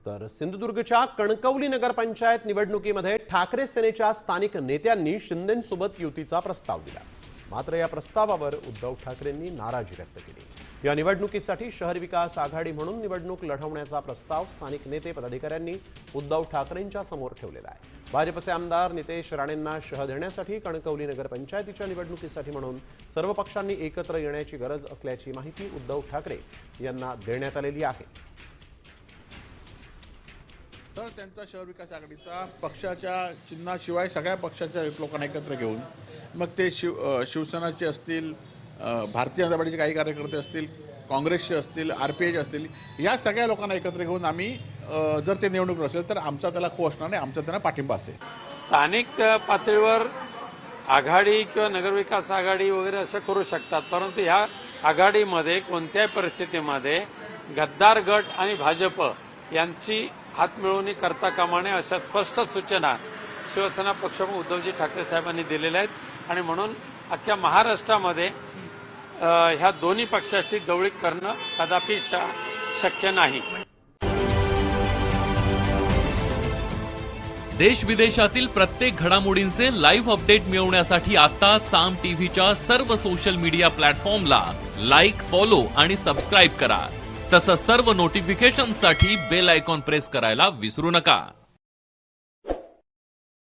तर सिंधुदुर्गच्या कणकवली नगरपंचायत निवडणुकीमध्ये ठाकरे सेनेच्या स्थानिक नेत्यांनी शिंदेंसोबत युतीचा प्रस्ताव दिला। मात्र या प्रस्तावावर उद्धव ठाकरेंनी नाराजी व्यक्त केली। या निवडणुकीसाठी शहर विकास आघाडी म्हणून निवडणूक लढवण्याचा प्रस्ताव स्थानिक नेते पदाधिकाऱ्यांनी उद्धव ठाकरेंच्या समोर ठेवलेला आहे। भाजपचे आमदार नितेश राणेंना शह देण्यासाठी कणकवली नगरपंचायतीच्या निवडणुकीसाठी म्हणून सर्व पक्षांनी एकत्र येण्याची गरज असल्याची माहिती उद्धव ठाकरे यांना देण्यात आलेली आहे। तर त्यांचा शहर विकास आघाडीचा पक्षाच्या चिन्हाशिवाय सगळ्या पक्षाच्या लोकांना एकत्र घेऊन मग ते शिवसेनाचे असतील, भारतीय जनता पार्टीचे काही कार्यकर्ते असतील, काँग्रेसचे असतील, आरपीआयचे असतील, या सगळ्या लोकांना एकत्र घेऊन आम्ही जर ते निवडणूक असेल तर आमचा त्याला को असणार नाही, आमचा त्यांना पाठिंबा असेल। स्थानिक पातळीवर आघाडी किंवा नगरविकास आघाडी वगैरे असं करू शकतात, परंतु ह्या आघाडीमध्ये कोणत्याही परिस्थितीमध्ये गद्दार गट आणि भाजप यांची हातमिळवणी करता कामा नये अशा स्पष्ट सूचना शिवसेना पक्षप्रमुख उद्धवजी ठाकरे साहेबांनी दिलेल्या आहेत आणि म्हणून अख्ख्या महाराष्ट्रामध्ये ह्या दोन्ही पक्षाशी जवळीक करणं कदापि शक्य नाही। देश विदेशातील प्रत्येक घडामोडींचे लाईव्ह अपडेट मिळवण्यासाठी आता साम टीव्हीच्या सर्व सोशल मीडिया प्लॅटफॉर्मला लाईक, फॉलो आणि सबस्क्राईब करा। तसंच सर्व नोटिफिकेशनसाठी बेल आयकॉन प्रेस करायला विसरू नका।